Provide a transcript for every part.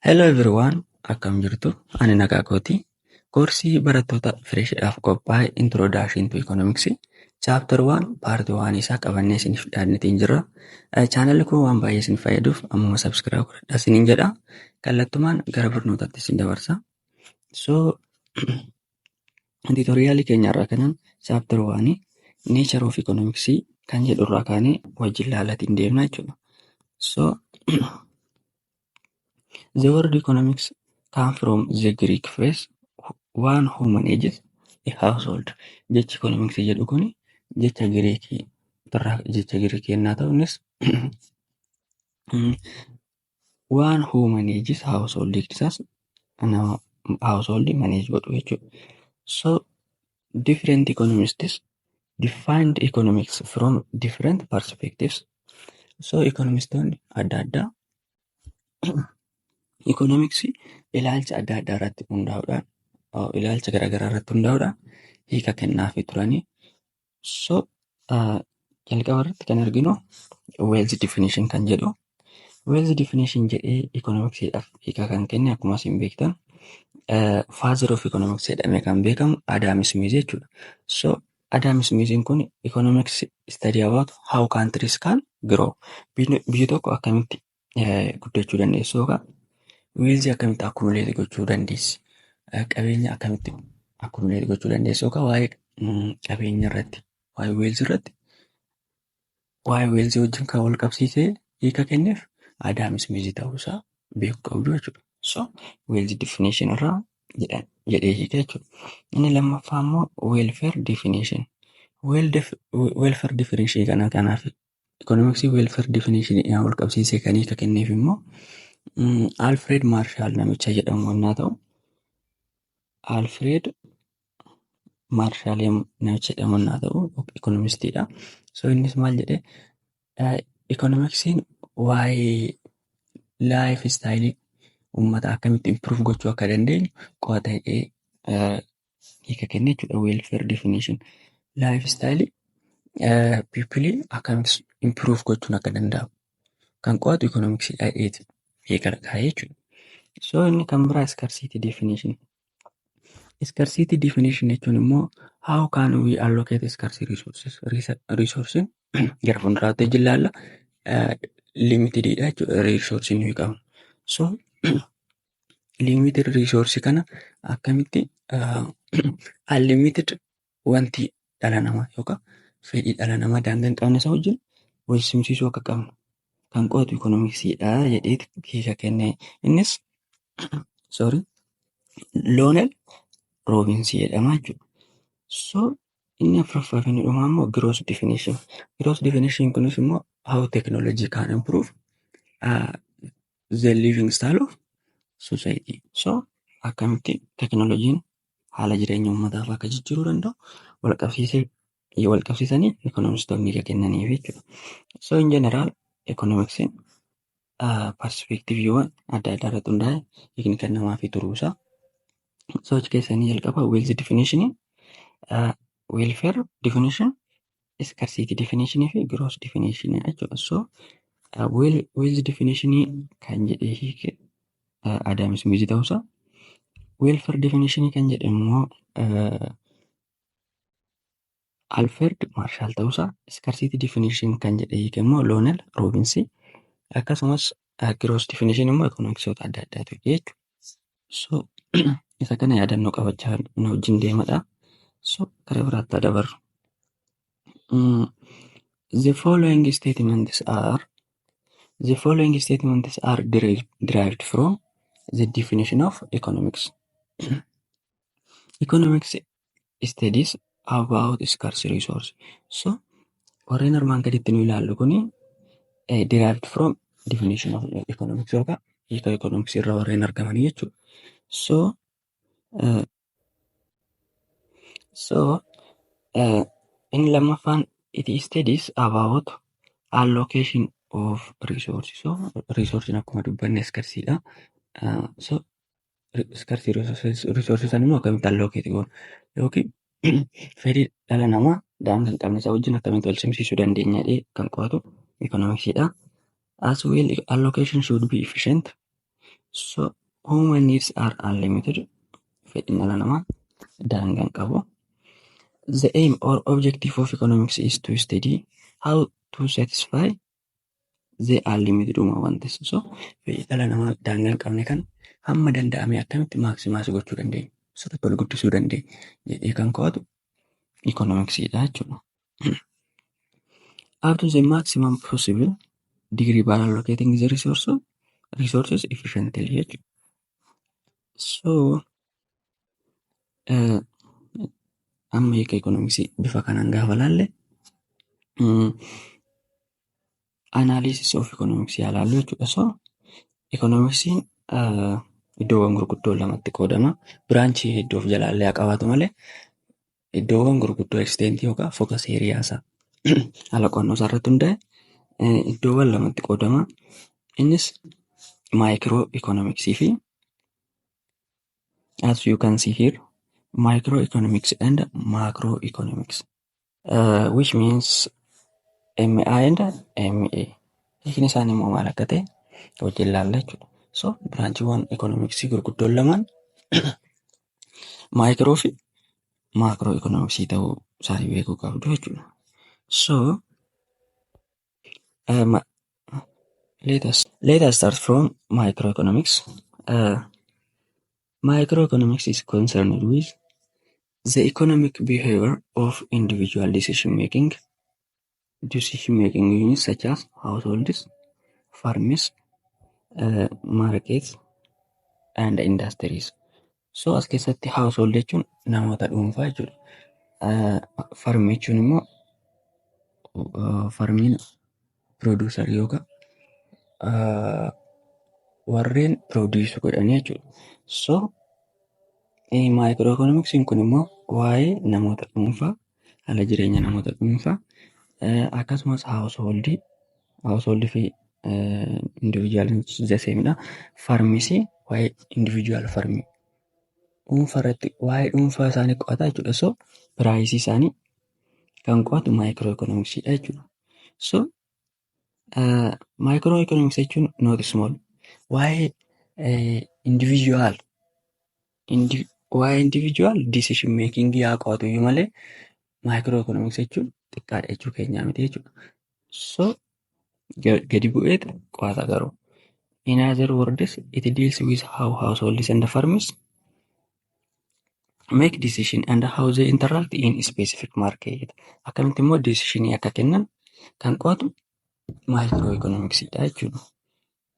Hello everyone, akkam jirtu? Ani nagaa kooti. Koorsii barattoota fireeshiidhaaf qophaa'e Introduction to Economics Chapter 1 Part 1 isaa qabannee isiniif dhiyaannetiin jirra. Chaanalli kun waan baay'ee isin fayyaduuf ammuma subscribe godhadhaa isiniin jedha. Kallattumaan gara barnootaatti isin dabarsa. So, tutoriaalii keenya irraa kanan Chapter 1 Nature of Economics kan jedhu irraa kaanee wajjin ilaalatiin deemna jechuudha. So, the word economics come from the Greek phrase one who manages a household. Jechi economics jedhu kun jecha Giriikii yennaa ta'u innis one who manages household isaas nama household manage godhu jechuudha. So different economists defined economics from different perspectives. So economistoonni adda addaa economics ilaalcha adda addaa irratti hundaa'uudhaan ilaalcha garaagaraa irratti hundaa'uudhaan hiika kennaafii turanii. So jalqaba irratti kan arginu wealth definition kan jedhu. Wealth definition jedhee economicsiidhaaf hiika kan kenne akkuma isin beektan father of economics jedhamee kan beekamu Adam Smith jechuudha. So Adam Smith kun economics study about how countries can grow. Biyyi tokko akkamitti guddachuu dandeessu yookaan wealth akkamitti accumulate gochuu dandeessi. Qabeenya akkamitti accumulate gochuu dandeessu yookaan waa'ee qabeenya irratti, waa'ee wealth irratti, waa'ee wealth wajjin kan wal qabsiisee hiika kenneef Adam Smith ta'uusaa beekuu qabdu jechuudha. So wealth definition irraa jedhee hiika jechuudha. Inni lammaffaa immoo welfare definition. Welfare definition kanaaf economics welfare definition wal qabsiisee kan hiika kenneef immoo Alfred Marshall namicha jedhamu yennaa ta'u, Alfred Marshall namicha jedhamu yennaa ta'u economistiidha. So innis maal jedhee economicsiin waa'ee life style uummata akkamitti improve gochuu akka dandeenyu qo'atee hiika kenne jechuudha. Welfare definition life style people akkamitti improve gochuun akka danda'u kan qo'atu economicsiidha hiika kaa'ee jechuudha. So inni kan biraa scarcity definition. Scarcity definition jechuun immoo how can we allocate scarce resources? Resources gara fuulduraatti jillaalla limitedidha jechuudha resource nuyi qabnu. So limited resource kana akkamitti unlimited wanti dhala namaa yookaan fedhii dhala namaa daangaa hin qabne isa wajjin wal simsiisuu akka qabnu kan qo'atu economicsiidha jedhee hiika kenne. Innis Loonel Robbins jedhama jechuudha. So inni afuraffaa fi inni dhumaa immoo gross definition. Gross definition kunis immoo how technology can improve the living style of society. So akkamitti teknooloojiin haala jireenya uummataaf akka jijjiiruu danda'u wal qabsiisanii economistoonni hiika kennaniif jechuudha. So in general economicsiin perspectiviiwwan adda addaa irratti hundaa'e hiikni kennamaafi turuusaa. So achi keessanii jalqaba wealth definition, welfare definition, scarcity definition fi gross definition jechuudha. So wealth definition kan jedhee hiike Adam Smith ta'uusaa. Welfare definition kan jedhe immoo Alfred Marshall ta'uusaa. Scarcity definition kan jedhee hiike immoo Loonel Robbins. Akkasumas gross definition immoo economicsoota adda addaatu jechuudha. So isa kana yaadannoo qabachaa nu wajjin deemadha. So gara biraatti dabarru. The following statements are derived from the definition of economics. Economics studies about scarce resource. So warreen armaan gaditti nu ilaallu kuni derived from definition of economics yookaan hiika economics irraa warreen argamanii jechuudha. So in lammaffaan it studies about allocation of resources. So resources akkuma dubbanne scarceedha. So scarce resources immoo akkamitti allocate goonu yookiin fedhii dhala namaa daangaa hin qabne isa wajjin akkamitti wal simsiisuu dandeenya jedhee kan qo'atu economicsiidha. As well allocation should be efficient. So human needs are unlimited. Fedhiin dhala namaa daangaa hin qabu. The aim or objective of economics is to study how to satisfy the unlimited wantis. So fedhii dhala namaa daangaa hin qabne kan hamma danda'ame akkamitti maaksimaas gochuu dandeenya. Isa tokko guddisuu dandeenya jedhee kan qo'atu economicsiidha jechuudha. Up to the maximum possible degree by allocating the resources efficiently jechuudha. So amma hiika economicsii bifa kanaan gaafa laalle analysis of economics yaa laallu jechuudha. So economicsiin iddoowwan gurguddoo lamatti qoodama. Biraanchii hedduu of jalaallee haa qabaatu malee iddoowwan gurguddoo extentii yookaan focus area isaa haala qo'annoo isaa irratti hundaa'e iddoowwan lamatti qoodama. Innis microeconomicsii fi as you can see here microeconomics and macroeconomics, which means MI and MA. Hiikni isaanii immoo maal akka ta'e wajjin ilaalla jechuudha. So biraanchiiwwan economicsii gurguddoon lamaan micro fi macroeconomicsii ta'uu isaanii beekuu qabdu jechuudha. So let us start from microeconomics. Microeconomics is concerned with the economic behavior of individual decision-making units such as households, farms, markets, and industries. So as keessatti household jechuun namoota dhuunfaa jechuudha. Farm jechuun immoo farmiin producer yookaan warreen produce godhanii jechuudha. So microeconomicsiin kun immoo waa'ee namoota dhuunfaa, haala jireenya namoota dhuunfaa akkasumas household fi individual jaseemidha. Farmis waa'ee individual farmii dhuunfaa irratti waa'ee dhuunfaa isaanii qo'ata jechuudha. So piraayisii isaanii kan qo'atu microeconomicsiidha jechuudha. So microeconomics jechuun not small waa'ee individual decision making yaa qo'atu iyyuu malee microeconomics jechuun xiqqaadha jechuu keenyaa miti jechuudha. So gadi bu'eetu qo'ata garuu. In other words, it deals with how households and farms make decision and how they interact in specific market. Akkamitti immoo decisionii akka kennan kan qo'atu microeconomicsiidha jechuudha.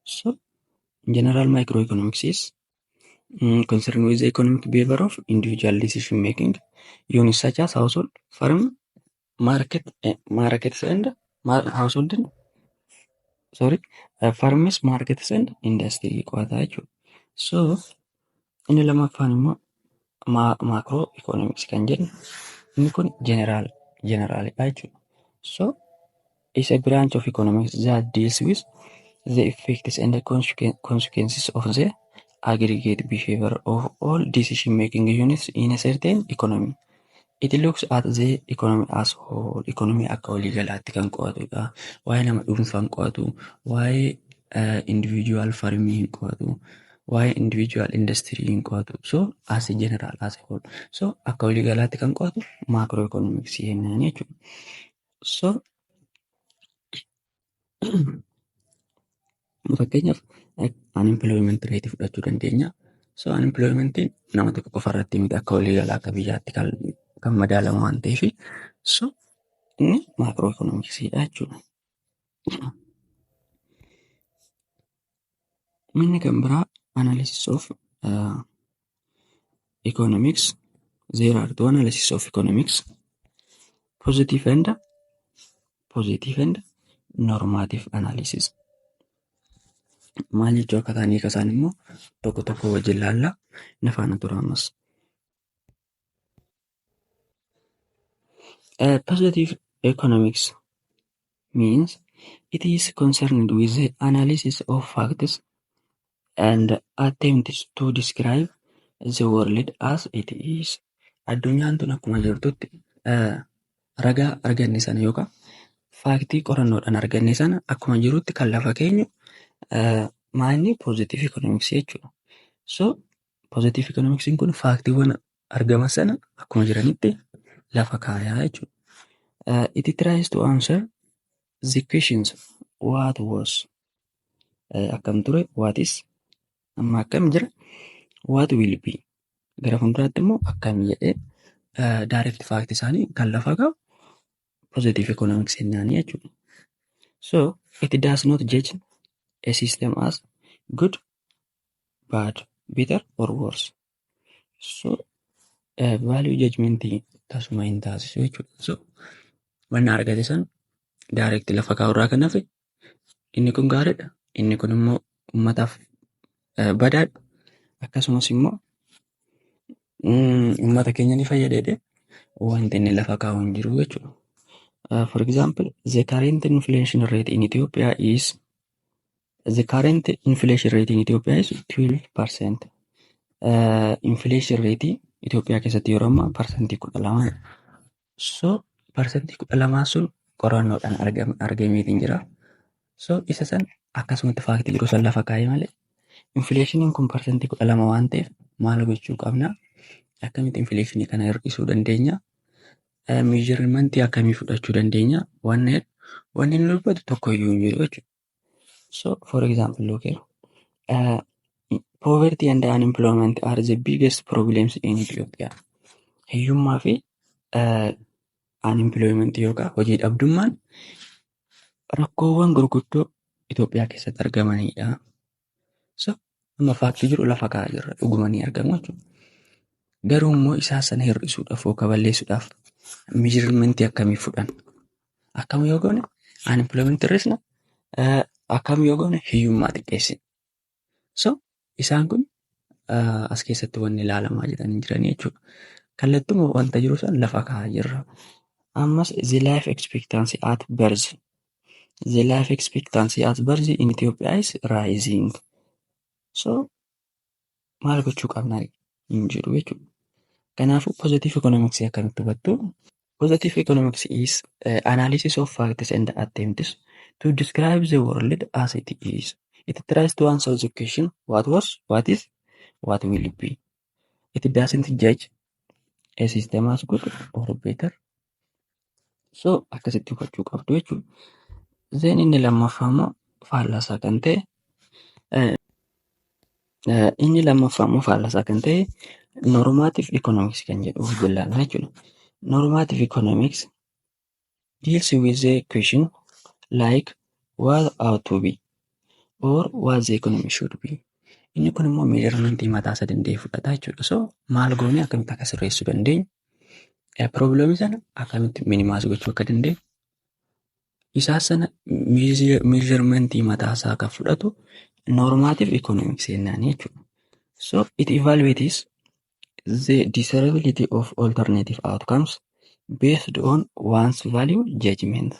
So in general microeconomics is concerned with the economic behavior of individual decision making units such as household, farm, markets and household farms, markets and industry qo'ata jechuudha. So inni lammaffaan immoo macroeconomics kan jennu inni kun generaalidha jechuudha. So it's a branch of economics that deals with the effects and the consequences of the aggregate behavior of all decision-making units in a certain economy. It looks at the economy as whole. Economy akka waliigalaatti kan qo'atudha. Waa'ee nama dhuunfaa hin qo'atu, waa'ee individual farmii hin qo'atu, waa'ee individual industry hin qo'atu. So as a general, as a whole. So akka waliigalaatti kan qo'atu macroeconomics jennaan jechuudha. So fakkeenyaaf unemployment rate fudhachuu dandeenya. So unemploymentiin nama tokko qofa irratti miti akka waliigalaa akka biyyaatti kan madaalamu waan ta'eef so inni macroeconomicsiidha jechuudha. Inni kan biraa analysis of economics. There are two analysis of economics, positive and normative analysis. Maal jechuu akka ta'anii kasaan immoo tokko tokko wajjin laalla na faana tura ammas. Positive economics means it is concerned with the analysis of facts and attempts to describe the world as it is. Addunyaan tun akkuma jirtutti ragaa arganne sana yookaan faaktii qorannoodhaan arganne sana akkuma jirutti kan lafa keenyu Maanni positive economics jechuudha. So positive economics kun faaktiiwwan argaman sana akkuma jiranitti lafa kaayaa jechuudha. It tries to answer the questions what was, akkam ture, what is, amma akkam jira, what will be. Gara fuulduraatti immoo akkam jedhee direct fact isaanii kan lafa kaa'u positive economics jennaani jechuudha. So it does not judge a system as good, bad, better or worse. So value judgment tasuma hin taasisu jechuudha. So wanna argate san direct lafa kaa'u irraa kan hafe inni kun gaariidha, inni kun immoo uummataaf badaadha, akkasumas immoo uummata keenya ni fayyada wanti inni lafa kaa'u hin jiru jechuudha. For example, the current inflation rate in Ethiopia is 12%. Inflation rate Itoophiyaa keessatti yeroo ammaa parsantii 12. So parsantii 12 sun qorannoodhaan argameetiin jira. So isa san akkasumatti faaktii jiru san lafa kaa'ee malee infleeshiniin kun parsantii 12 waan ta'eef maal gochuu qabna? Akkamitti infleeshinii kana hir'isuu dandeenya? Meeshaalee akkamii fudhachuu dandeenya? Wanni inni dubbatu tokkoyyuu hin jiru jechuudha. So for example, look here. Poverty and unemployment are the biggest problems in Ethiopia. Hiyyummaa fi unemployment yookaan hojii dhabdummaan rakkoowwan gurguddoo Itoophiyaa keessatti argamanidha. So amma faaktii jiru lafa kaa'aa jirra, dhugumanii argamu jechuudha. Garuu immoo isaa sana hir'isuudhaaf yookaan balleessuudhaaf meeshaalee akkamii fudhanna? Akkam yoo goone unemployment hir'isna, akkam yoo goone hiyyummaa xiqqeessina. So isaan kun as keessatti wanni ilaalamaa jiran jechuudha. Kallattuma wanta jiru san lafa kaa'aa jirra. Ammas the life expectancy at birth. The life expectancy at birth in Ethiopia is rising. So maal gochuu qabnaa hin jiru jechuudha. Kanaafuu positive economics akkamitti hubattu? Positive economics is analysis of facts and attempts to describe the world as it is. It tries to answer the question what was, what is, what will be. It doesn't judge a system as good or better. So akkasitti hubachuu qabdu jechuudha. Then inni lammaffaa immoo faallasaa kan ta'e normative economics kan jedhu jillaan jechuudha. Normative economics deals with the question like what ought to be or what the economy should be. Inni kun immoo meeshaalee mataa isaa danda'e fudhata jechuudha. So maal goone akkamitti akka sirreessuu dandeenya? Probleemii sana akkamitti minimaas gochuu akka dandeenya? Isaa sana meeshaalee mataa isaa akka fudhatu normative economics jennaan jechuudha. So it evaluates the desirability of alternative outcomes based on one's value judgment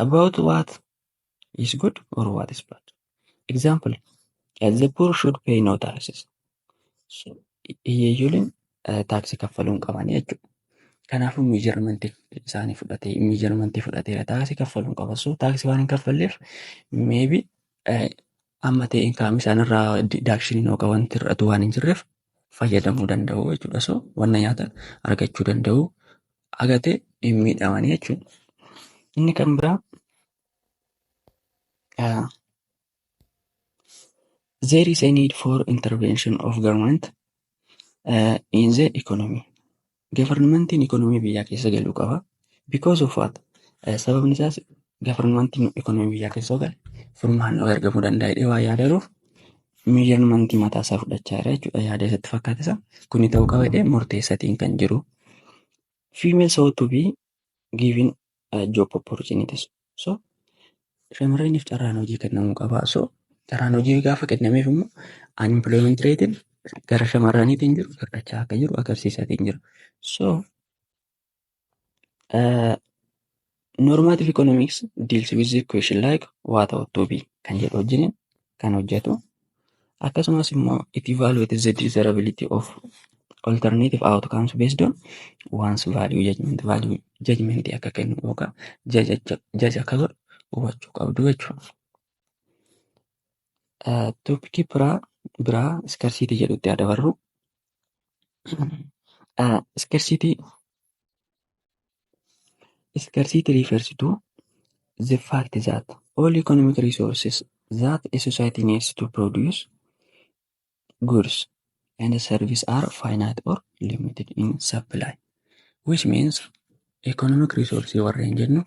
about what is good or what is bad. Example, the poor should pay no taxes. So hiyyeeyyiin taaksii kaffaluu hin qaban jechuudha. Kanaafuu meeshaalee fudhateera taaksii kaffaluu hin qaba. So taaksii waan hin kaffalleef maybe amma ta'e inkaam isaanirraa didaakshinii yookaan wanti hir'atu waan hin jirreef fayyadamuu danda'u jechuudha. So wanna nyaatan argachuu danda'u, agatee hin miidhamanii jechuudha. Inni kan biraa there is a need for intervention of government in the economy. Governmentiin economy biyyaa keessa galuu qaba. Because of what? Sababni isaas governmentiin economy biyyaa keessa gale furmaanni argamuu danda'a waan yaadaruuf meeshaalee mataa isaa fudhachaa jira jechuudha. Yaada isatti fakkaate sana kuni ta'uu qaba jedhee murteessatiin kan jiru. Females ought to be given job opportunities. So shamarraniif carraan hojii kennamuu qaba. So carraan hojii gaafa kennameef immoo unemployment rateen gara shamarraniitiin jiru hir'achaa akka jiru agarsiisaatiin jira. So normative economics deals with the question like what ought to be kan jedhu wajjin kan hojjetu. Akkasumas immoo it evaluates the desirability of alternative outcomes based on one's value judgment. Value judgment akka kennu yookaan judge akka godhu hubachuu qabdu jechuudha. Tooppikii biraa iskarsiitii jedhutti haa dabarru. Scarcity refers to the fact that all economic resources that a society needs to produce goods and services are finite or limited in supply, which means economic resource warreen jennu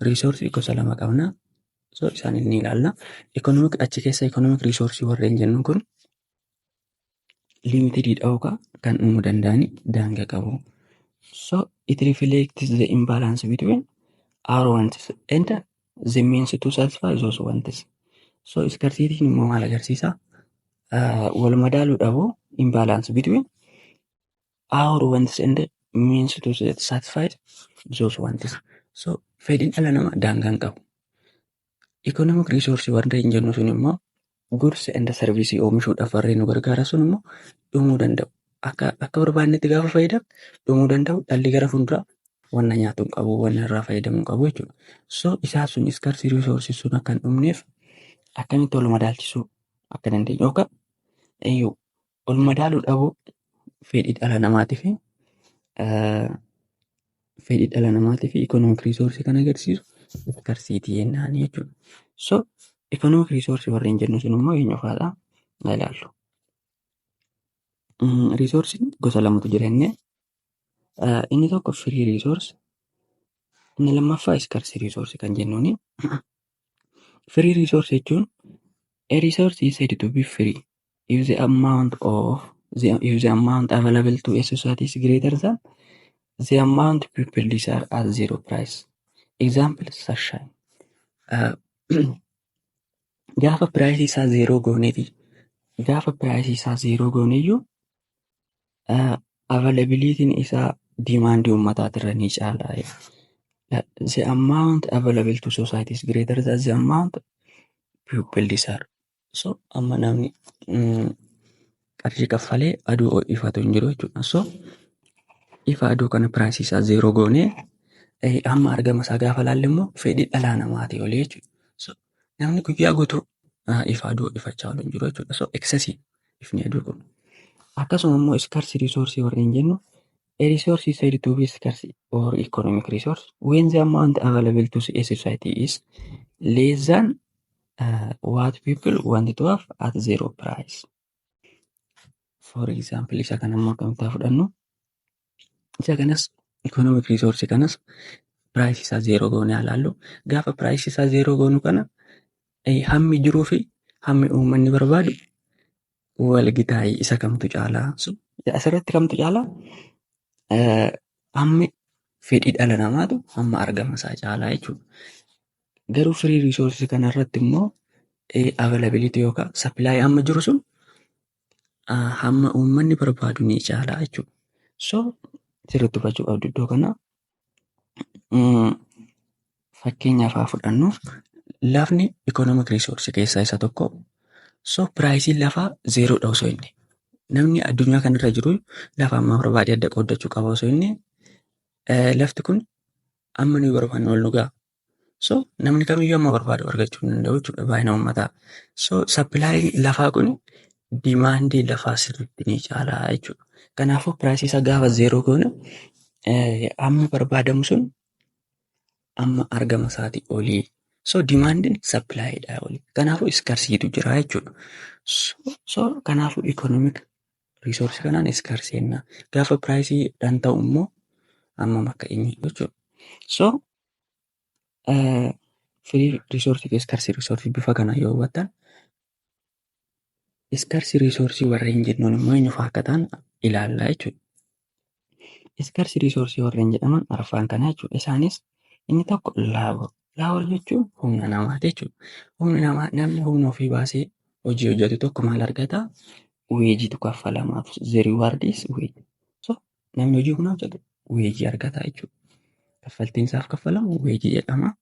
resource gosa lama qabna. So isaan inni ilaalla. Achi keessa economic resource warreen jennu kun limited ta'uu kan uumuu danda'ani daangaa qabu. So it reflects the imbalance between our wants and the means to satisfy those wants. So scarcity'n immoo maal agarsiisa? Wal madaaluu dhabuu imbalance between our wants and means to satisfy those wants. So fedhiin dhala namaa daangaa hin qabu. Economic resource warreen jennu sun immoo goods and services oomishuudhaaf warreen nu gargaaran sun immoo dhumuu danda'u. Akka barbaannetti gaafa fayyadamu dhumuu danda'u. Dhalli gara fuulduraa wanna nyaatu hin qabu, wanna irraa fayyadamu hin qabu jechuudha. So isaan sun scarce resources sun akka hin dhumneef akkamitti wal madaalchisuu akka dandeenyu yookaan wal madaaluu dhabuu fedhii dhala namaatii fi economic resource kan agarsiisu scarcity jennaan jechuudha. So economic resource warreen jennu sun immoo eenyu fa'aadha? Ilaallu. Resource'n gosa lamatu jira inni. Inni tokko free resource, inni lammaffaa scarce resource kan jennuuni. Free resource jechuun a resource is said to be free if the amount available to a society is greater than the amount people desire at zero price. Example sunshine. Gaafa piraayisii isaa zeeroo gooneeyyuu availabilitiin isaa dimaandii uummataatirra ni caala. The amount available to society is greater than the amount people desire. So amma namni qarshii kaffalee aduu ifatu hin jiru jechuudha. So ifa aduu kana piraayisii isaa zeeroo goonee amma argama isaa gaafa laalle immoo fedhii dhala namaatii olii jechuudha. So namni guyyaa guutuu ifa aduu ifachaa hin jiru jechuudha. So excessive ifni aduu kun. Akkasuma immoo scarce resource warreen jennu a resource is said to be scarce or economic resource when the amount available to a society is less than what people want to have at zero price. For example, isa kana immoo akkamitti fudhannu? Isa kanas economic resource kanas price isaa zeeroo goonee ilaallu. Gaafa price isaa zeeroo goonu kana hammi jiruu fi hammi uummanni barbaadu wal gitaayii isa kamtu caalaa? Asirratti kamtu caalaa? Hammi fedhii dhala namaatu hamma argama isaa caalaa jechuudha. Garuu free resource kanarratti immoo availability yookaan supply amma jiru sun hamma uummanni barbaadu ni caalaa jechuudha. So sirriitti hubachuu qabdu iddoo kana. Fakkeenyaaf haa fudhannu. Lafni economic resource keessaa isa tokko. So piraayisiin lafaa zeeroodha osoo inni. Namni addunyaa kanarra jiru lafa amma barbaade adda qooddachuu qaba osoo inni lafti kun amma nuyi barbaanne ol nu ga'a. So namni kamiyyuu amma barbaadu argachuu hin danda'u jechuudha baay'ina uummataa. So supply lafaa kun dimaandii lafaa sirriitti ni caalaa jechuudha. Kanaafuu piraayisii isaa gaafa zeeroo goone amma barbaadamu sun amma argama isaatii olii. So dimaandiin supplyidha olii. Kanaafuu scarcitytu jira jechuudha. So kanaafuu economic resource kanaan scarce jenna. Gaafa piraayisiidhaan ta'u immoo amma akka inni jechuudha. So free resource fi scarce resource bifa kana yoo hubattan scarce resource warreen jennuun immoo eenyu fa'aa akka ta'an ilaallaa jechuudha. Scarce resource warreen jedhaman arfaan kana jechuudha. Isaanis inni tokko laabor. Laabor jechuun humna namaati jechuudha. Humni namaa namni humna ofii baasee hojii hojjetu tokko maal argata? Weejiitu kaffalamaaf. The reward is wage. So namni hojii humna hojjetu weejii argata jechuudha. Kaffaltiin isaaf kaffalamu weejii jedhama.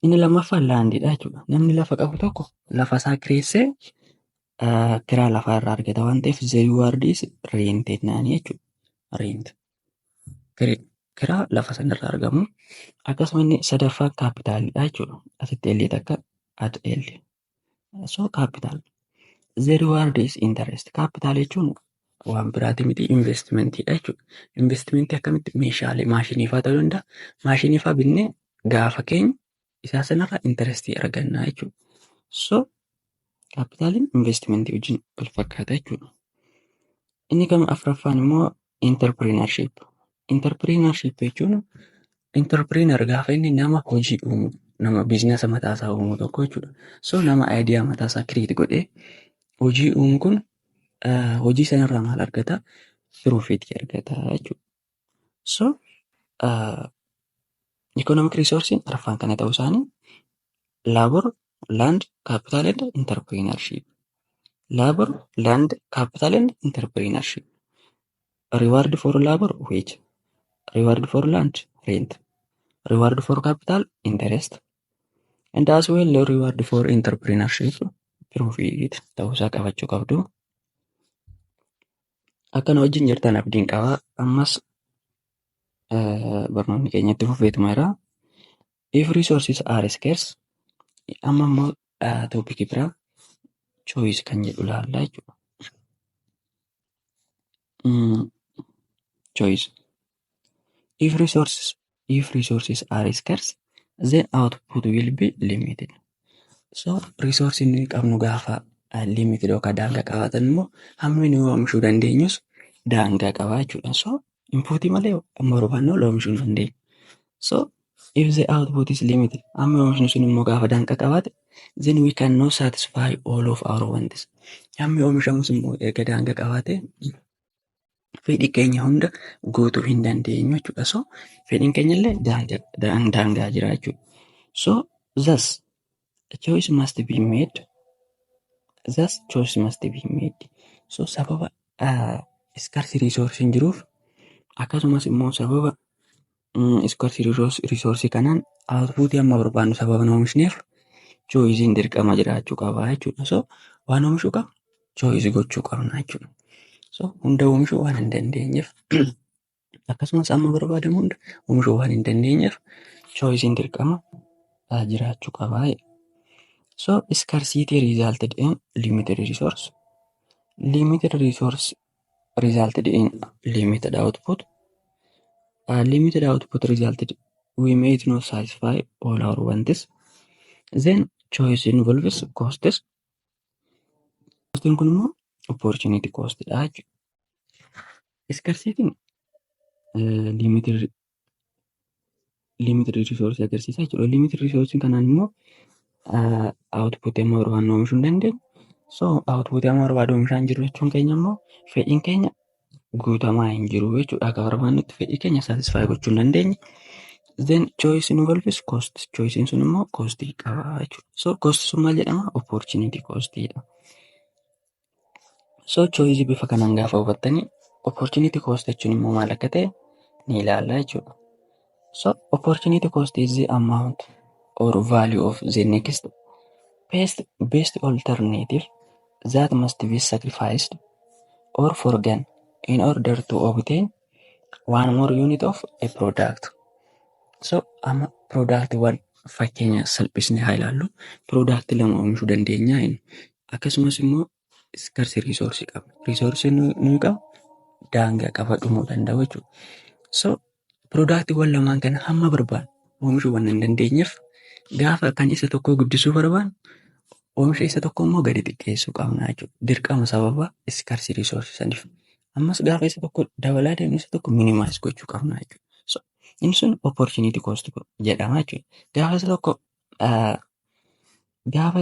Inni lammaffaan laandiidha jechuudha. Namni lafa qabu tokko lafa isaa kireessee kiraa lafaa irraa argata waan ta'eef the reward is rent naanii jechuudha. Rent. Kiraa lafa sanarraa argamu. Akkasuma inni sadaffaa kaapitaalidha jechuudha. Asitti illee takka at illee. So capital. The reward is interest. Capital jechuun waan biraati miti investmentiidha jechuudha. Investmentii akkamitti meeshaalee maashinii fa'aa ta'uu danda'a. Maashinii fa'aa binnee gaafa keenya isaa sanarraa intarestii argannaa jechuudha. So kaapitaaliin investmentii wajjin wal fakkaata jechuudha. Inni kan afuraffaan immoo entrepreneurship. Entrepreneurship jechuun entrepreneur gaafa inni nama hojii uumu, nama biizinasa mataasaa uumu tokko jechuudha. So nama aayidiyaa mataasaa kireet godhee hojii uumu kun hojii sanarraa maal argata? Piroofitii argata jechuudha. So economic resource arfaan kana ta'uu isaanii labor, land, capital and entrepreneurship. Labor, land, capital and entrepreneurship. Reward for labor, wage. Reward for land, rent. Reward for capital, interest. And as well the reward for entrepreneurship, profit ta'uusaa qabachuu qabdu. Akkana wajjin jirtan abdiin qaba. Ammas barnoonni keenyatti fufeetuma jira. If resources are scarce, amma immoo toopikii biraa choice kan jedhu ilaalla jechuudha. Choice. If resources are scarce, then output will be limited. So resource inni qabnu gaafa limited yookaan daangaa qabaatan immoo hammi nu oomishuu dandeenyus daangaa qabaa jechuudha. So inputii malee amma barbaannu oomishuu hin dandeenyu. So if the output is limited, hammi oomishnu sun immoo gaafa daangaa qabaate, then we cannot satisfy all of our wants. Hammi oomishamus immoo erga daangaa qabaate fedhii keenya hunda guutuu hin dandeenyu jechuudha. So fedhiin keenya illee daangaa jira jechuudha. So thus choice must be made. So sababa scarce resource hin jiruuf akkasumas immoo sababa scarce resource kanaan output amma barbaannu sababa oomishneef choice dirqama jiraachuu qaba jechuudha. So waan oomishuu qabnu choice gochuu qabna jechuudha. So hunda oomishuu waan hin dandeenyeef akkasumas amma barbaadamu hunda oomishuu waan hin dandeenyeef choice dirqama jiraachuu qaba. So scarcity resulted in limited resource. Limited resource resulted in limited output. Limited output resulted we may not satisfy all our wants. Then choice involves costs. Costiin kun immoo opportunity costidha jechuudha. Scarcity limited resource agarsiisa jechuudha. Limited resource kanaan immoo output amma barbaannu oomishuu hin dandeenyu. So output amma barbaadu oomishaa hin jiru jechuun keenya immoo fedhiin keenya guutamaa hin jiru jechuudha. Akka barbaannutti fedhii keenya satisfy gochuu hin dandeenye. Then choice involves cost. Choicein sun immoo costii qaba jechuudha. So cost sun maal jedhama? Opportunity costidha. So choice bifa kanaan gaafa hubattanii opportunity cost jechuun immoo maal akka ta'e ni ilaalla jechuudha. So opportunity cost is the amount or value of the next best alternative that must be sacrificed or forgone in order to obtain one more unit of a product. So amma product waan fakkeenya salphisne haa ilaallu. Product lama oomishuu dandeenya. Akkasumas immoo scarce resource qaba. Resource nuyi qabu daangaa qaba dhumuu danda'u jechuudha. So productiiwwan lamaan kana hamma barbaannu oomishuu waan hin dandeenyeef gaafa kan isa tokko guddisuu barbaannu oomisha isa tokko immoo gadi xiqqeessuu qabna jechuudha. Dirqama sababa scarce resource saniif. Ammas gaafa isa tokko dabalaa deemnu isa tokko minimize gochuu qabna jechuudha. So inni sun opportunity cost jedhama jechuudha. Gaafa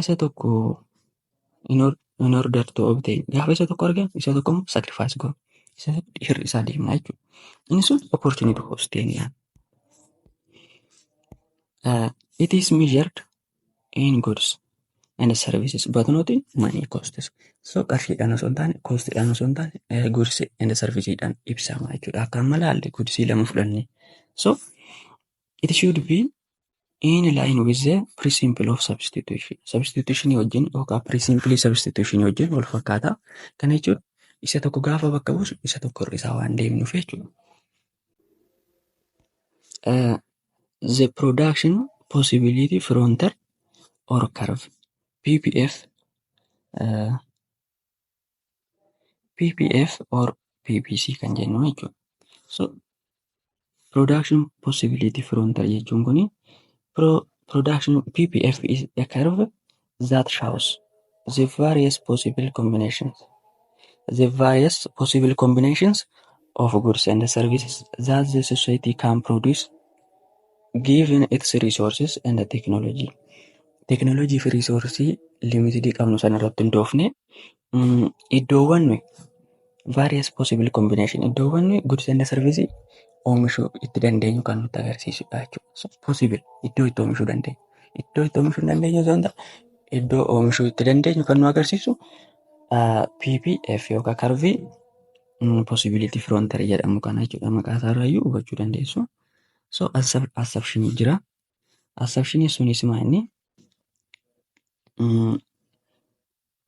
isa tokko in order to obtain gaafa isa tokko arginu isa tokko immoo sacrifice goona. Isa hir'isaa deemna jechuudha. Inni sun opportunity cost jenna. It is measured in goods and services but not in money costs. So qarshiidhaan osoo hin taane costiidhaan osoo hin taane goods and servicesdhaan ibsama jechuudha. Akka amma ilaalle goodsii lama fudhanne. So it should be in line with the principle of substitution. Substitution wajjin yookaan principle substitution wajjin wal fakkaata. Kana jechuun isa tokko gaafa bakka buusu isa tokko hir'isaa waan deemnuuf jechuudha. The production possibility frontier or curve PPF PPF or PPC kan jennu jechuudha. So production possibility frontier jechuun kuni production PPF is a curve that shows the various possible combinations of goods and services that the society can produce given its resources and technology. Teknoolojii fi riisoorsii limitidii qabnu sana irratti hundoofne iddoowwan nuyi various possible combination iddoowwan nuyi goods and services oomishuu itti dandeenyu kan nutti agarsiisudha jechuudha. So possible iddoo itti oomishuu dandeenyu. Iddoo itti oomishuu dandeenyu osoo hin taane iddoo oomishuu itti dandeenyu kan nu agarsiisu PPF yookaan karvii possibility frontier jedhamu kana jechuudha. Maqaa isaarraayyuu hubachuu dandeessu. So assumption jira. Assumption sunis maali?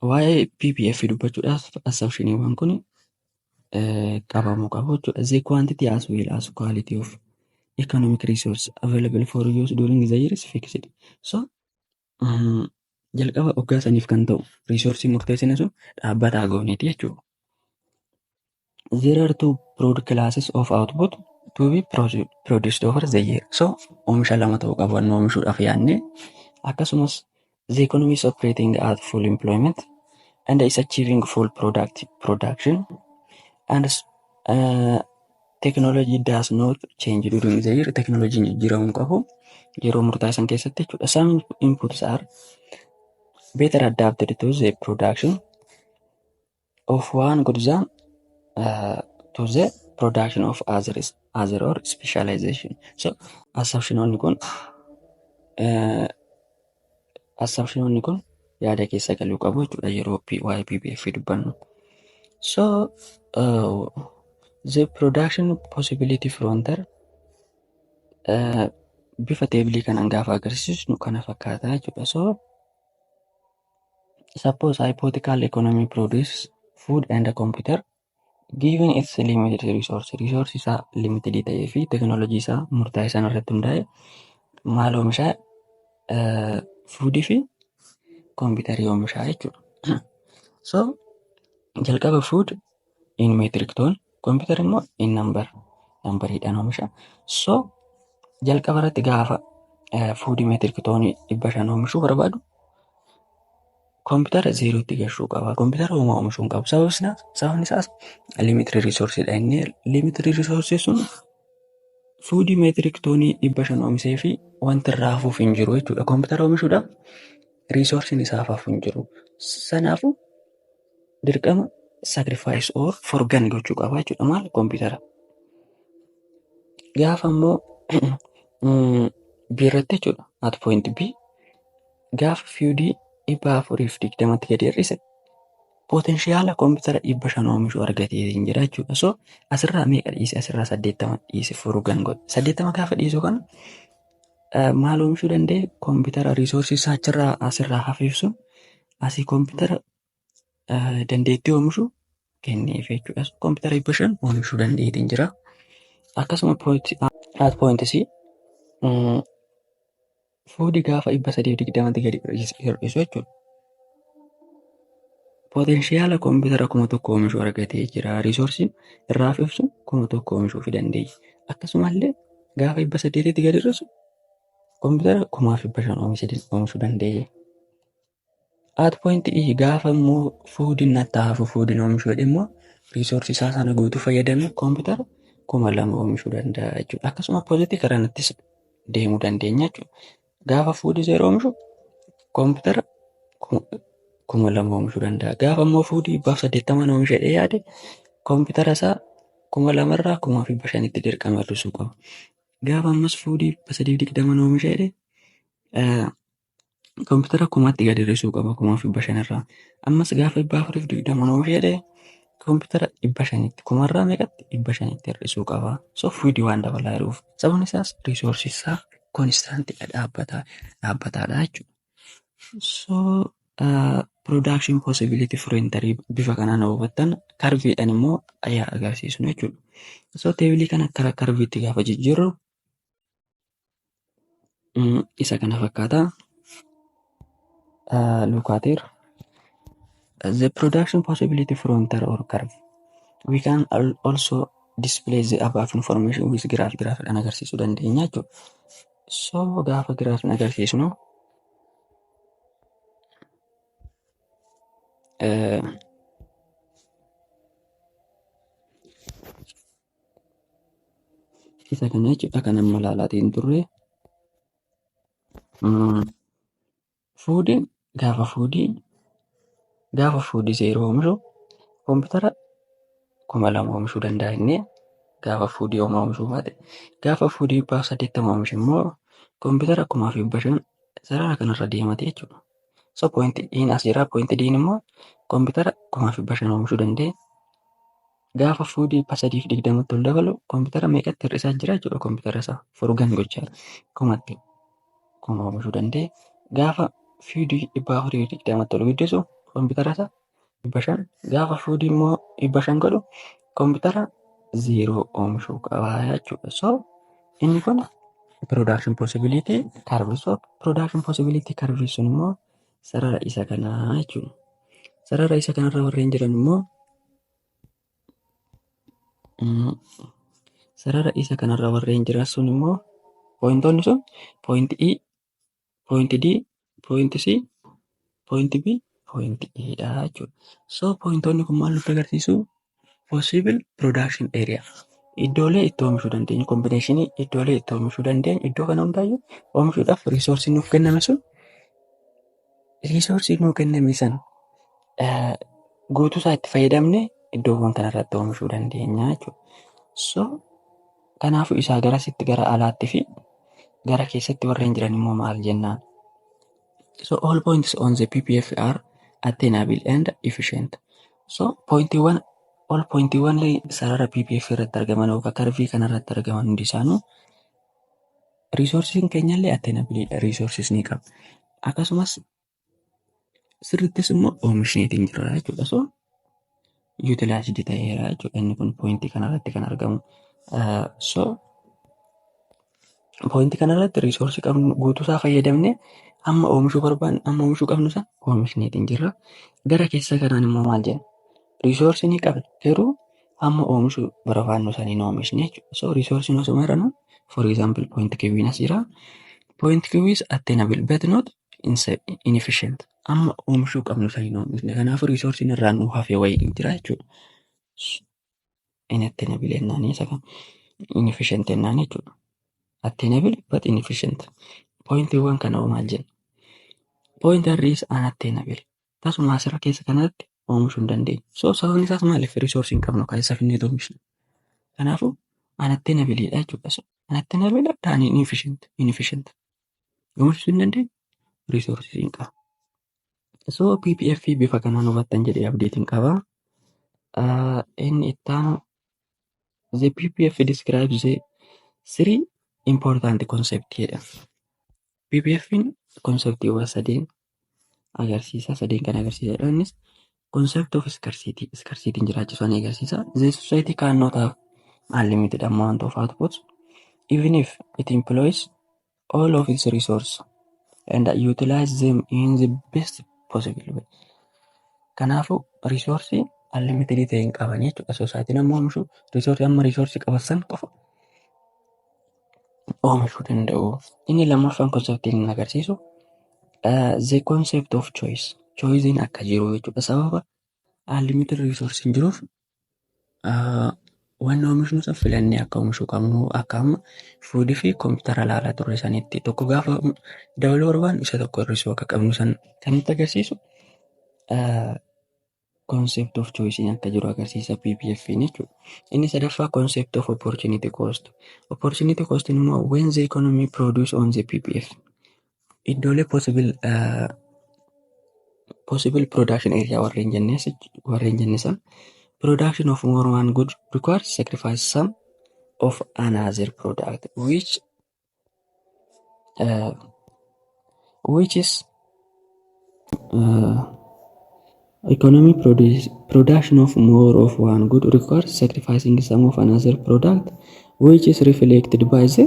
Waa'ee PPF dubbachuudhaaf assumptioniiwwan kun qabamuu qabu jechuudha. The quantity as well as quality of economic resource available for use during the year is fixed. So jalqaba waggaa saniif kan ta'u reesoorsii murteessine sun dhaabbataa gooneeti jechuudha. There are two broad classes of output to be produced over the year. So oomisha lama ta'uu qabu wanni oomishuudhaaf yaadne akkasumas the economy is operating at full employment and is achieving full production and technology does not change during the year. Technology jijjiiramuu qabu yeroo murtaa'e keessatti jechuudha. Some inputs are better adapted to the production of one goods than to the production of other or specialization. So assumptionoonni kun yaada keessa galuu qabu jechuudha yeroo waa'ee PPF dubbannu. So the production possibility frontier bifa teebilii kanaan gaafa agarsiisnu kana fakkaata jechuudha. So suppose hypothetical economy produce food and a computer given its limited resource isaa limited ta'ee fi teknoolojii isaa murtaa'e sana irratti hundaa'e maal oomishaa foodii fi computerii oomishaa jechuudha. So jalqaba food in metric ton, computer immoo in nambariidhaan oomisha. So jalqaba irratti gaafa foodii metric tonii 500 oomishuu barbaadu Computer zeerootti gahuu qaba. Computer uumaa oomishuu hin qabu. Sababni isaas limited resourceedha. Inni limited resource sun foodii meetirik toonii 500 oomishee fi wanti irraa hafuuf hin jiru jechuudha. Computer oomishuudhaaf resourcein isaa hafuuf hin jiru. Sanaafuu dirqama sacrifice or forgan gochuu qaba jechuudha. Maal computer gaafa immoo biirratti jechuudha. At point B gaafa foodii 420 gadi hir'ise potenshiyaala computer 500 oomishuu argatee hin jira jechuudha. So asirraa meeqa dhiise? Asirraa 80 dhiise forgan godhe. 80 gaafa dhiisu kana maal oomishuu danda'e? Computer resource isaa achirraa asirraa hafeef sun asii computer dandeettii oomishuu kenneef jechuudha. So computer 500 oomishuu dandeettiin jira. Akkasuma at point C foodii gaafa 320 gadi hir'isu jechuudha. Potenshiyaala computer 1000 oomishuu argatee jira. Resourcein irraa hafeef sun 1000 oomishuu dandeenya. Akkasumallee gaafa 800 gadi hir'isu computer 1500 oomishuu dandeenya. At point E gaafa immoo foodiin nattaafu foodiin oomishuu jedhe immoo resource isaa sana guutuu fayyadamee computer 2000 oomishuu danda'a jechuudha. Akkasuma positii karanattis deemuu dandeenya jechuudha. Gaafa foodii 0 oomishu computer 2000 oomishuu danda'a. Gaafa immoo foodii 80 oomisha jedhee yaade computer isaa 2000 irraa 1500 itti dirqama hir'isuu qaba. Gaafa ammas foodii 320 oomisha jedhee computer 1000 gadi hir'isuu qaba 1500 irraa. Ammas gaafa 420 oomisha jedhee computer 500 itti 1000 irraa meeqatti 500 itti hir'isuu qaba. So foodii waan dabalaa jiruuf sababni isaas resource isaa konstaantiidha dhaabbataadha jechuudha. So production possibility frontier bifa kanaan hubattan karviidhaan immoo ayaa agarsiisnu jechuudha. So teebilii kana karaa karviitti gaafa jijjiirru isa kana fakkaata. Look at here. the production possibility frontier or curve. We can also display the above information with graph dhaan agarsiisuu dandeenya jechuudha. So gaafa graph agarsiisnu isa kana jechuudha kan amma ilaalaatiin turre. Fuudhiin gaafa fuudhii 0 oomishu koompitara 2000 oomishuu danda'a inni gaafa fuudhii homaa oomishuu baate. Gaafa fuudhii 80 oomishu immoo koompitara 1500 sarara kanarra deemate jechuudha. So point E'n as jira, point D'n immoo koompitara 1500 oomishuu danda'e. Gaafa fuudhii 320 ol dabalu koompitara meeqatti hir'isaa jira jechuudha. Koompitara isaa furgan gochaa 1000 oomishuu danda'e. Gaafa fuudhii 420 ol guddisu koompitara isaa 500. Gaafa fuudhii immoo 500 godhu koompitara 0 oomishuu qaba jechuudha. So inni kun production possibility curve. So production possibility curve sun immoo sarara isa kanaa jechuudha. Sarara isa kanarra warreen jiran immoo sarara isa kanarra warreen jiran sun immoo pointoonni sun point E, point D, point C, point B, point E dha jechuudha. So pointoonni kun maal nutti agarsiisu? Possible production area. Iddoolee itti oomishuu dandeenyu, kombineeshinii iddoolee itti oomishuu dandeenyu, iddoo kana hundaayyuu oomishuudhaaf riisoorsiin nuuf kenname sun riisoorsii nuuf kenname san guutuusaa itti fayyadamne iddoowwan kanarratti oomishuu dandeenya jechuudha. So kanaafuu isaa garasitti gara alaatti fi gara keessatti warreen jiran immoo maal jennaan? So all points on the PPF are attainable and efficient. So all pointiiwwan sarara PPF irratti argaman yookaan karvii kanarratti argaman hundi isaanuu riisoorsiin keenyallee attainabiliidha. Riisoorsis ni qaba. Akkasumas sirrittis immoo oomishneetiin jira jechuudha. So utilized ta'eera jechuudha. Inni kun pointii kanarratti kan argamu. So pointii kanarratti riisoorsii qabnu guutuusaa fayyadamne amma oomishuu barbaanne amma oomishuu qabnu san oomishneetiin jirra. Gara keessa kanaan immoo maal jenna? Riisoorsii ni qabna garuu amma oomishuu barbaannu saniin oomishne jechuudha. So riisoorsiin osoo maranu for example point Q as jira. Point Q is attainable but not inefficient. Amma oomishuu qabnu saniin oomishne. Kanaafuu riisoorsiin irraan nuuf hafee wayii jira jechuudha. Inattainable jennaan isa kan inefficient jennaan jechuudha. Attainable but inefficient. Pointiiwwan kana maal jenna? Point R is unattainable. Tasuma asirra keessa kanatti oomishuu hin dandeenyu. So sababni isaas maaliif riisoorsiin qabnu kan isa finnee oomishne. Kanaafuu unattainableedha jechuudha. So unattainable dhaan inefficient. Oomishuu hin dandeenyu riisoorsii hin qabu. So PPF bifa kanaan hubattan jedhee abdeetiin qaba. Inni itti aanu the PPF describes the three important concepts jedha. PPF'n konseptiiwwan sadeen agarsiisa. Sadeen kan agarsiisadha. Innis concept of scarcity. Scarcity'n jiraachisuu ni agarsiisa. The society cannot have unlimited amount of outputs even if it employs all of its resources and utilize them in the best possible way. Kanaafuu riisoorsii unlimited ta'e hin qaban jechuudha. Society'n amma oomishu riisoorsii amma riisoorsii qaban qofa oomishuu danda'u. Inni lammaffaan konseptiin agarsiisu the concept of choice. Choice'n akka jiru jechuudha. Sababa unlimited resource'n jiruuf waan oomishnu san filannee akka oomishuu qabnu akka amma fuudhii fi koompitara ilaalaa turre sanitti tokko gaafa dabaluu barbaannu isa tokko hir'isuu akka qabnu san kan nutti agarsiisu concept of choice'n akka jiru agarsiisa PPF'n jechuudha. Inni sadaffaa concept of opportunity cost. Opportunity cost immoo when the economy produce on the PPF. Iddoolee possible production area warreen jenne san production of more one good requires sacrifice some of another product which is economy production of more of one good requires sacrificing some of another product which is reflected by the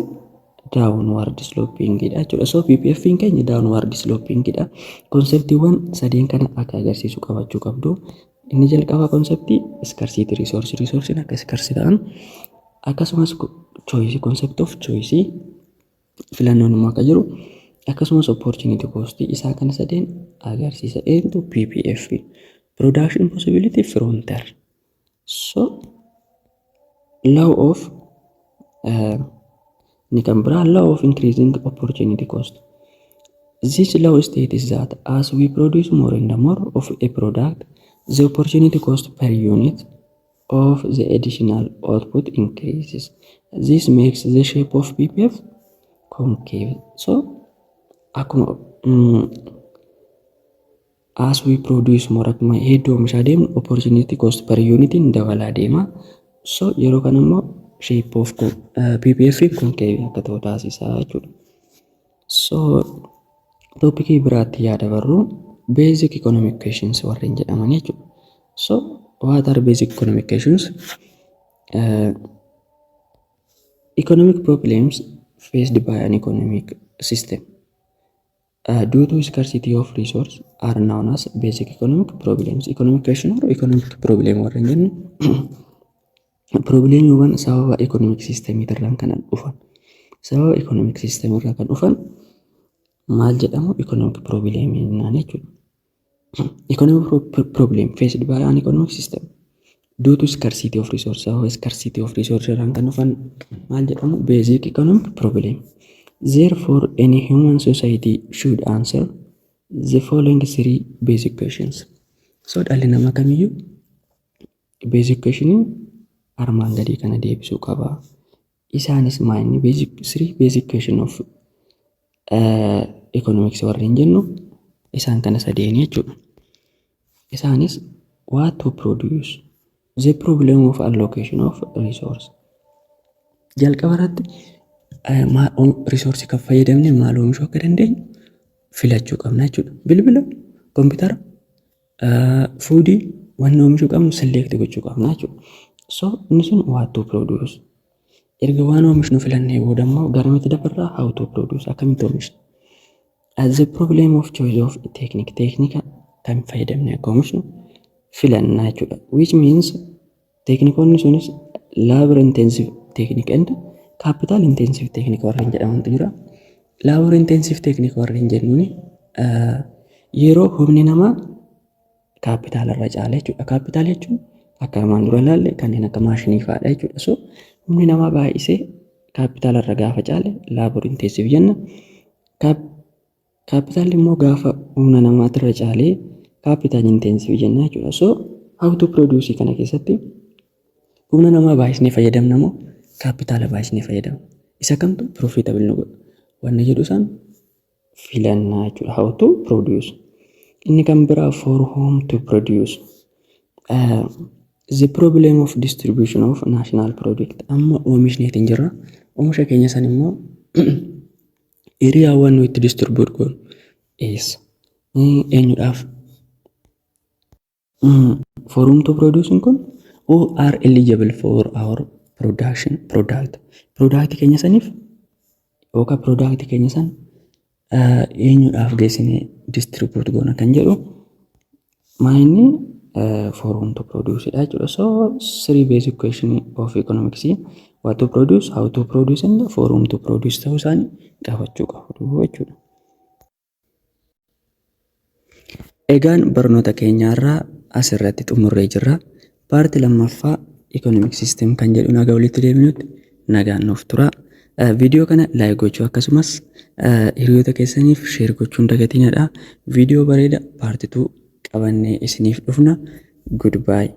downward sloping dha jechuudha. So PPF keenya downward sloping dha. Konseptiiwwan sadeen kana akka agarsiisu qabachuu qabdu. Inni jalqaba konseptii scarcity resource akka scarce ta'an akkasumas choice concept of choice filannoon immoo akka jiru akkasumas opportunity cost isaa kana sadeen agarsiisa. Eentu PPF production possibility frontier. So law of law of increasing opportunity cost. This law states that as we produce more and more of a product, the opportunity cost per unit of the additional output increases. This makes the shape of PPF concave. So as we produce more akkuma hedduu oomishaa deemnu opportunity cost per unit dabalaa deema. So yeroo kana immoo shape of PPF concave akka ta'u taasisaa jechuudha. So toopikii biraatti yaada barru basic economic equations warreen jedhaman jechuudha. So what are basic economic equations? Economic problems faced by an economic system due to scarcity of resource are known as basic economic problems. Economic equation or economic problem warreen jennu probleemiiwwan sababa economic system irraan kan dhufan. Sababa economic system irraa kan dhufan maal jedhamu economic problem jennaan jechuudha. Economic problem faced by an economic system due to scarcity of resource. Sababa scarcity of resource irraan kan dhufan maal jedhamu basic economic problem. Therefore, any human society should answer the following three basic questions. So dhalli namaa kamiyyuu basic question armaan gadii kana deebisuu qaba. Isaanis maayini three basic question of economics warreen jennu isaan kana sadeen jechuudha. Isaanis what to produce, the problem of allocation of resource. Jalqaba irratti resource kan fayyadamne maal oomishuu akka dandeenyu filachuu qabna jechuudha. Bilbila, kompiitara, foodii waan oomishuu qabnu select gochuu qabna jechuudha. So inni sun what to produce. Erga waan oomishnu filannee booda immoo garamitti dabarraa how to produce akkamitti oomishna. The problem of choice of technique kan fayyadamne akka oomishnu filannaa jechuudha. Which means teeknikoonni sunis labor intensive technique and capital intensive technique warreen jedhamantu jira. Labor intensive technique warreen jennuun yeroo humni namaa capital irra caala jechuudha. Capital jechuun akka armaan dura ilaalle kanneen akka maashinii fa'aadha jechuudha. So humni namaa baay'isee capital irra gaafa caale labor intensive jenna. Capital immoo gaafa humna namaatti irra caalee capital intensive jenna jechuudha. So how to produce kana keessatti humna namaa baay'isnee fayyadamna moo capital baay'isnee fayyadamna? Isa kamtu profitable nu godha? Wanna jedhu isaan filannaa jechuudha. How to produce. Inni kan biraa for whom to produce. The problem of distribution of national product. Amma oomishneetiin jirra. Oomisha keenya san immoo area waan nuti distribute goonu eessa? Eenyudhaaf? For whom to produce kun who are eligible for our product keenya saniif yookaan product keenya san eenyudhaaf geessinee distribute goona kan jedhu maayini for whom to produce dha jechuudha. So three basic question of economics what to produce, how to produce and for whom to produce ta'uu isaanii qabachuu qabu jechuudha. Egaan barnoota keenyaarraa asirratti xumurree jirra. Paartii lammaffaa economic system kan jedhu nagaa walitti deebinutti nagaan nuuf tura. Viidiyoo kana laayik gochuu akkasumas hiriyoota keessaniif sheer gochuun dagatinadha. Viidiyoo bareeda paartii 2 qabannee isiniif dhufna. Goodbye.